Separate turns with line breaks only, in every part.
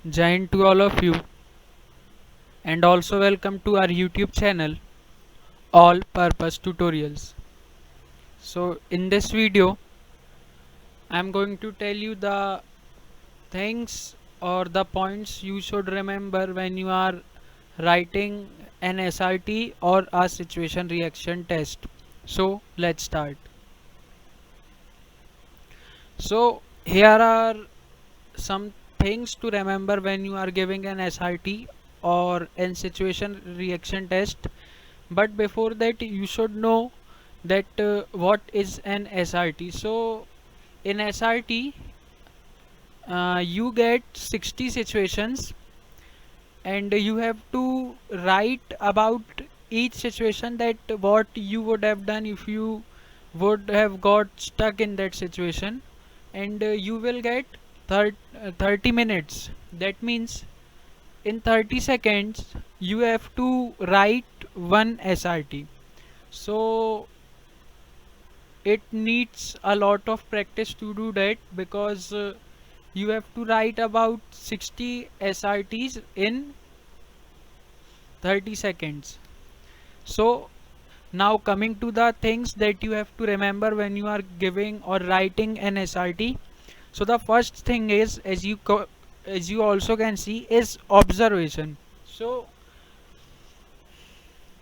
Jai to all of you, and also welcome to our YouTube channel, All Purpose Tutorials. So in this video I'm going to tell you the things or the points you should remember when you are writing an SRT or a situation reaction test. So let's start. So here are some things to remember when you are giving an SRT or an situation reaction test. But before that you should know that what is an SRT. So in SRT you get 60 situations and you have to write about each situation, that what you would have done if you would have got stuck in that situation, and you will get 30 minutes. That means in 30 seconds you have to write one SRT. So it needs a lot of practice to do that, because you have to write about 60 SRTs in 30 seconds. So now coming to the things that you have to remember when you are giving or writing an SRT. So the first thing is, as you also can see, is observation. So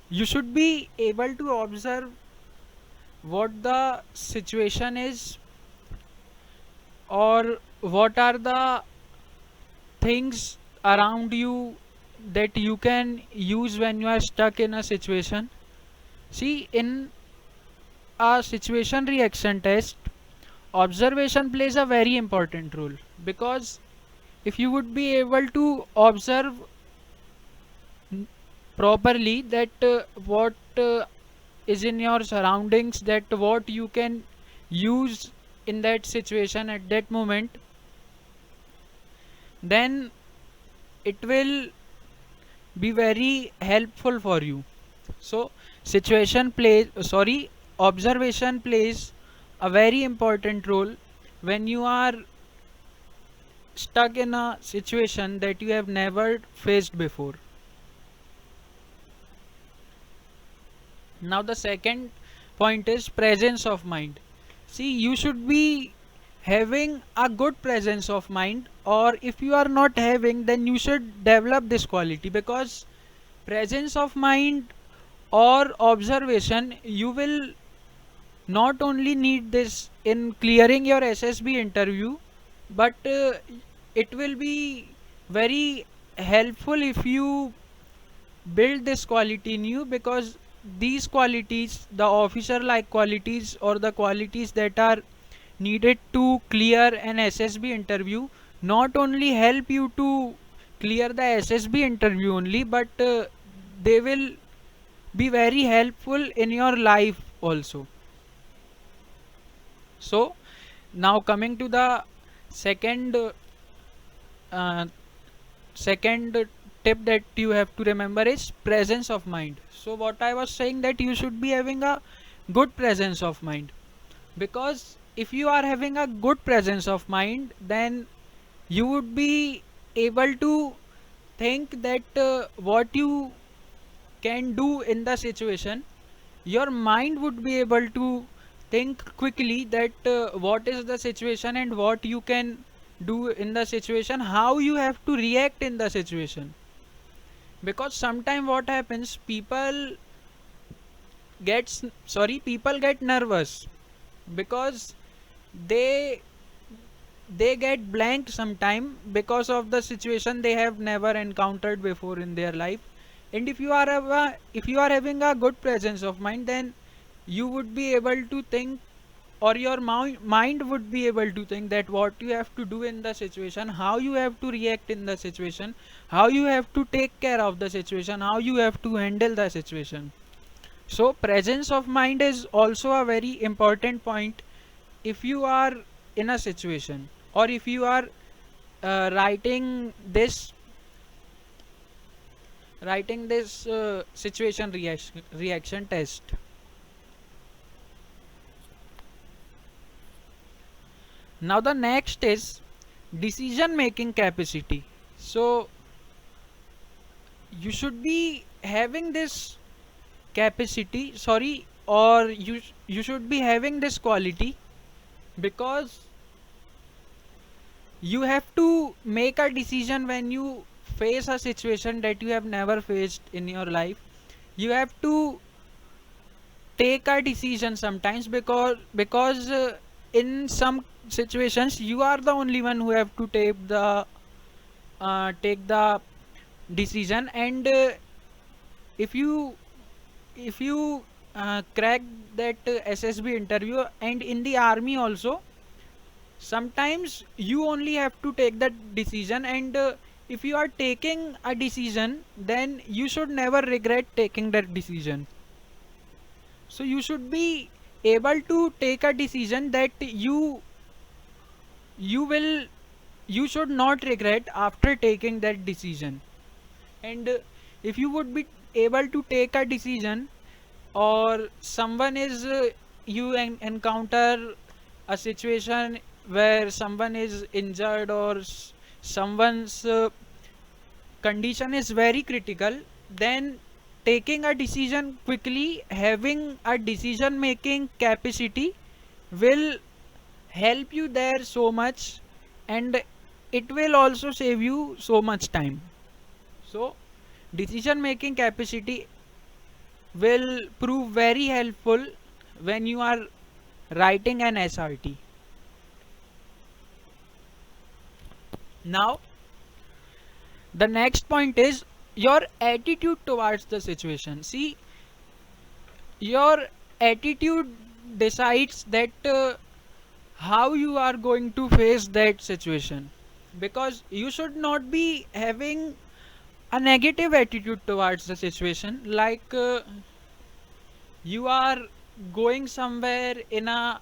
you should be able to observe what the situation is, or what are the things around you that you can use when you are stuck in a situation. See, in a situation reaction test, observation plays a very important role, because if you would be able to observe properly that what is in your surroundings, that what you can use in that situation at that moment, then it will be very helpful for you. So observation plays a very important role when you are stuck in a situation that you have never faced before. Now the second point is presence of mind. See, you should be having a good presence of mind, or if you are not having, then you should develop this quality, because presence of mind or observation, you will not only need this in clearing your SSB interview, but it will be very helpful if you build this quality in you, because these qualities, the officer like qualities, or the qualities that are needed to clear an SSB interview, not only help you to clear the SSB interview only, but they will be very helpful in your life also. So now coming to the second uh, second tip that you have to remember is presence of mind. So what I was saying, that you should be having a good presence of mind, because if you are having a good presence of mind, then you would be able to think that what you can do in the situation. Your mind would be able to think quickly that what is the situation and what you can do in the situation, how you have to react in the situation. Because sometimes what happens, people get nervous, because they they get blank sometime because of the situation they have never encountered before in their life. And if you are having a good presence of mind, then you would be able to think, or your mind would be able to think, that what you have to do in the situation, how you have to react in the situation, how you have to take care of the situation, how you have to handle the situation. So presence of mind is also a very important point if you are in a situation, or if you are writing this situation reaction test. Now the next is decision making capacity. So you should be having this capacity, sorry, or you should be having this quality, because you have to make a decision when you face a situation that you have never faced in your life. You have to take a decision sometimes, because in some situations you are the only one who have to take the decision. And if you if you crack that SSB interview, and in the army also, sometimes you only have to take that decision. And if you are taking a decision, then you should never regret taking that decision. So you should be able to take a decision that you will you should not regret after taking that decision. And if you would be able to take a decision, or someone is encounter a situation where someone is injured, or someone's condition is very critical, then taking a decision quickly, having a decision making capacity, will help you there so much, and it will also save you so much time. So decision making capacity will prove very helpful when you are writing an SRT. Now, the next point is your attitude towards the situation. See, your attitude decides that how you are going to face that situation, because you should not be having a negative attitude towards the situation. Like you are going somewhere in a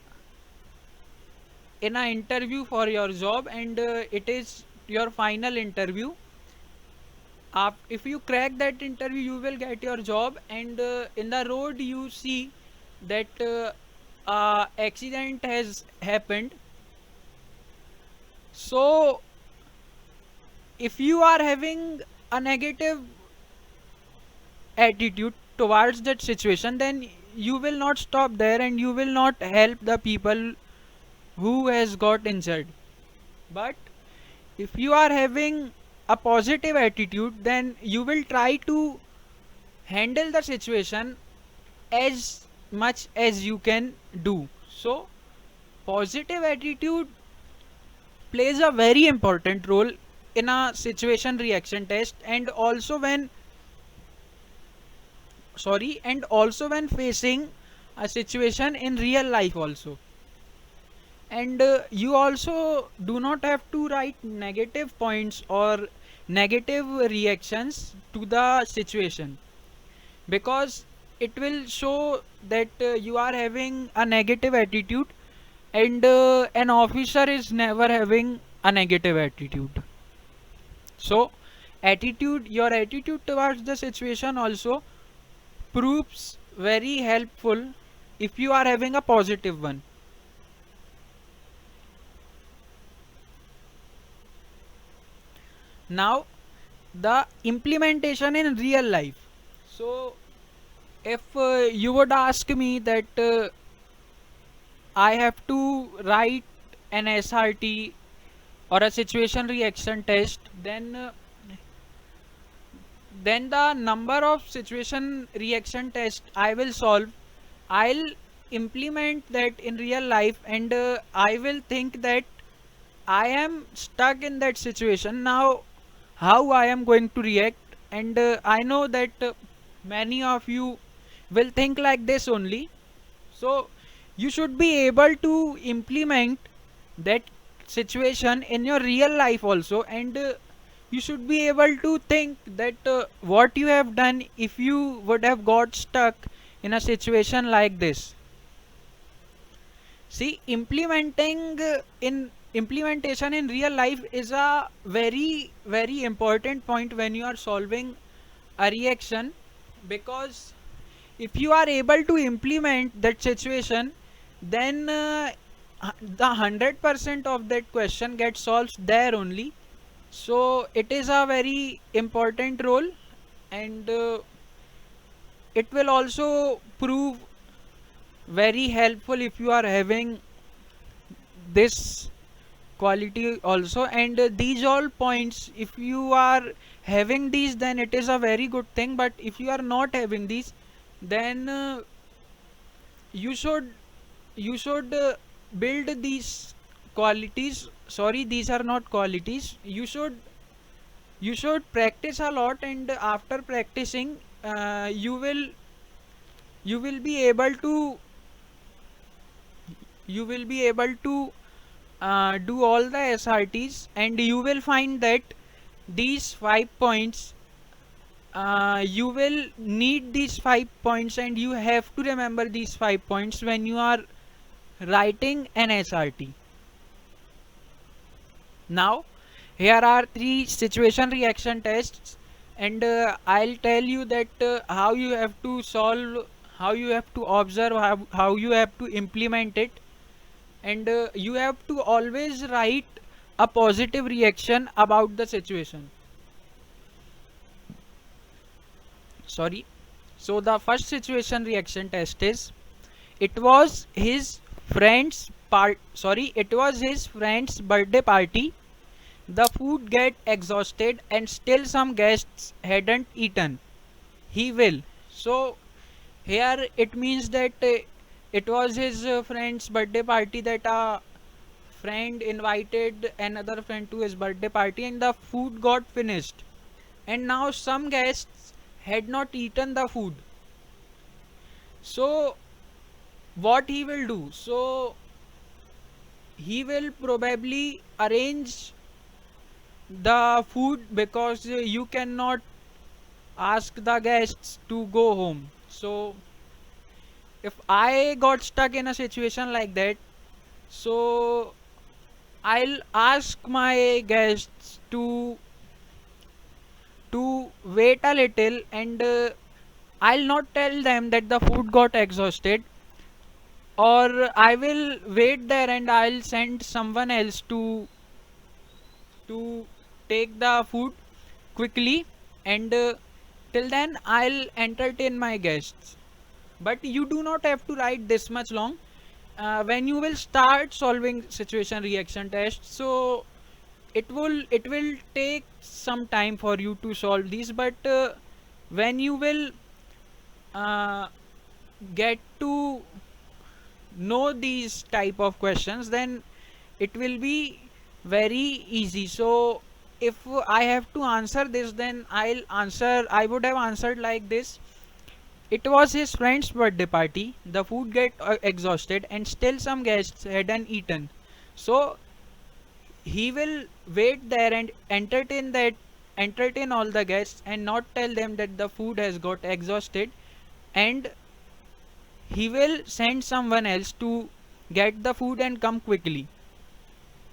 interview for your job, and it is your final interview. If you crack that interview, you will get your job. And in the road you see that accident has happened. So if you are having a negative attitude towards that situation, then you will not stop there, and you will not help the people who has got injured. But if you are having a positive attitude, then you will try to handle the situation as much as you can do. So positive attitude plays a very important role in a situation reaction test, and also when facing a situation in real life also. And you also do not have to write negative points or negative reactions to the situation, because it will show that you are having a negative attitude. And an officer is never having a negative attitude. So your attitude towards the situation also proves very helpful if you are having a positive one. Now, the implementation in real life. So if you would ask me that I have to write an SRT or a situation reaction test, then the number of situation reaction tests I will solve, I'll implement that in real life. And I will think that I am stuck in that situation now, how I am going to react. And I know that many of you will think like this only. So you should be able to implement that situation in your real life also. And you should be able to think that what you have done if you would have got stuck in a situation like this. See, implementation in real life is a very very important point when you are solving a reaction, because if you are able to implement that situation, then the 100% of that question gets solved there only. So it is a very important role, and it will also prove very helpful if you are having this quality also. And these all points, if you are having these, then it is a very good thing. But if you are not having these, then you should you should build these qualities. Sorry, these are not qualities. You should practice a lot, and after practicing, you will be able to do all the SRTs, and you will find that these 5 points, you will need these 5 points, and you have to remember these 5 points when you are writing an SRT. Now, here are three situation reaction tests, and I'll tell you that how you have to solve, how you have to observe, how you have to implement it. And you have to always write a positive reaction about the situation. Sorry. So the first situation reaction test is, it was his it was his friend's birthday party. The food get exhausted and still some guests hadn't eaten. He will. So here it means that it was his friend's birthday party, that a friend invited another friend to his birthday party, and the food got finished, and now some guests had not eaten the food. So what he will do? So he will probably arrange the food, because you cannot ask the guests to go home. So if I got stuck in a situation like that, so I'll ask my guests to wait a little, and I'll not tell them that the food got exhausted, or I will wait there and I'll send someone else to take the food quickly, and till then I'll entertain my guests. But you do not have to write this much long when you will start solving situation reaction tests. So it will take some time for you to solve these, but when you will uh, get to know these type of questions, then it will be very easy. So if I have to answer this, then I would have answered like this: it was his friend's birthday party. The food get exhausted and still some guests hadn't eaten. So he will wait there and entertain all the guests, and not tell them that the food has got exhausted, and he will send someone else to get the food and come quickly.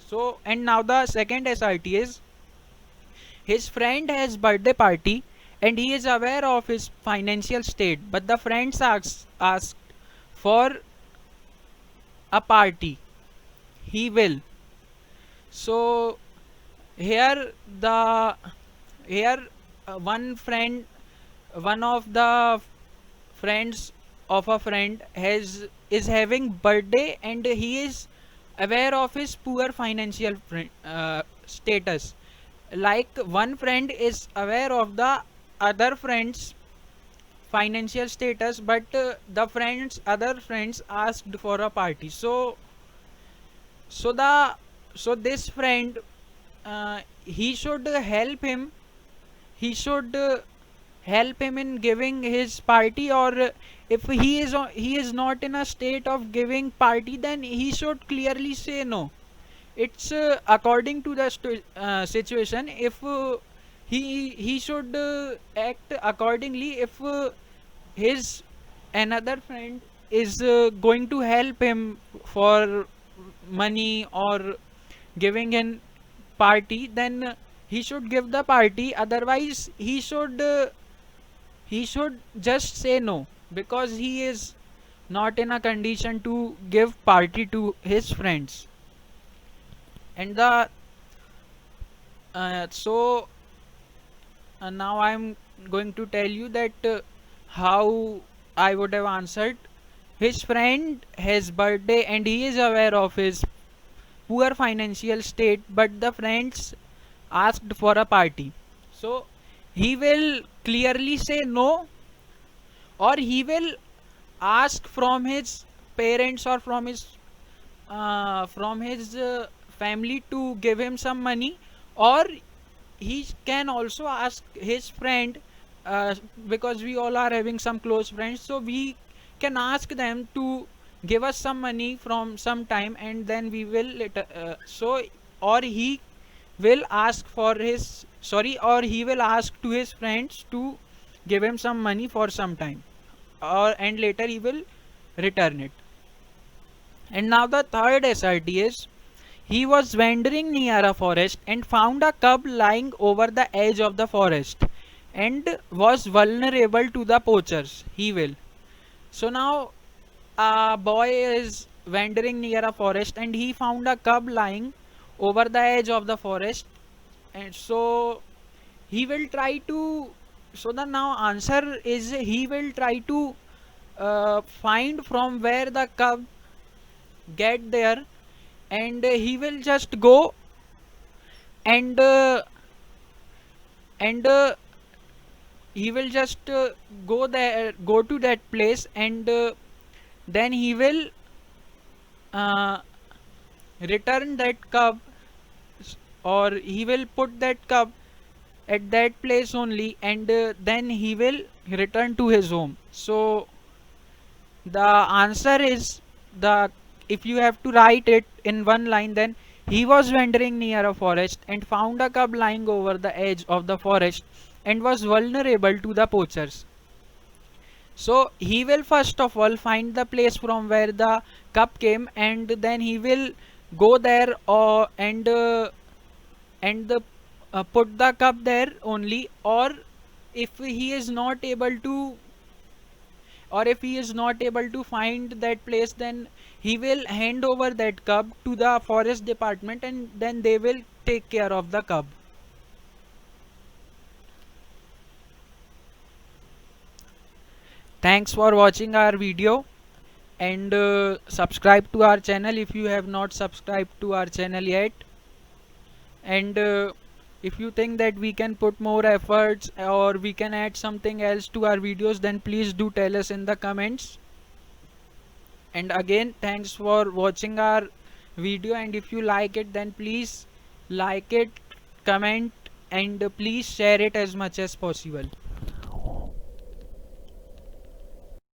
So, and now the second SRT is, his friend has birthday party and he is aware of his financial state, but the friends asked for a party. He will. So here the here one of the friends of a friend has is having birthday, and he is aware of his poor financial status. Like, one friend is aware of the other friend's financial status, but the other friends asked for a party. So this friend, he should help him. He should help him in giving his party, or if he is not in a state of giving party, then he should clearly say no. It's according to the situation. If he should act accordingly. If his another friend is going to help him for money or giving an party, then he should give the party. Otherwise he should just say no, because he is not in a condition to give party to his friends. And So now I'm going to tell you that how I would have answered. His friend has birthday and he is aware of his poor financial state, but the friends asked for a party. So he will clearly say no, or he will ask from his parents or from his family to give him some money, or he can also ask his friend, uh, because we all are having some close friends, so we can ask them to give us some money from some time, and then we will later, or he will ask for his sorry or he will ask to his friends to give him some money for some time, or and later he will return it. And now the third SRT is, he was wandering near a forest and found a cub lying over the edge of the forest and was vulnerable to the poachers. He will. So now a boy is wandering near a forest and he found a cub lying over the edge of the forest, and so he will try to, so the now answer is he will try to find from where the cub get there, and he will just go and and he will just go to that place, and then he will uh, return that cub, or he will put that cub at that place only, and then he will return to his home. So the answer is, the if you have to write it in one line, then he was wandering near a forest and found a cub lying over the edge of the forest and was vulnerable to the poachers. So he will first of all find the place from where the cub came, and then he will go there, or and the put the cub there only, or if he is not able to, or if he is not able to find that place, then he will hand over that cub to the forest department, and then they will take care of the cub. Thanks for watching our video, and subscribe to our channel if you have not subscribed to our channel yet. And if you think that we can put more efforts or we can add something else to our videos, then please do tell us in the comments. And again, thanks for watching our video, and if you like it, then please like it, comment, and please share it as much as possible.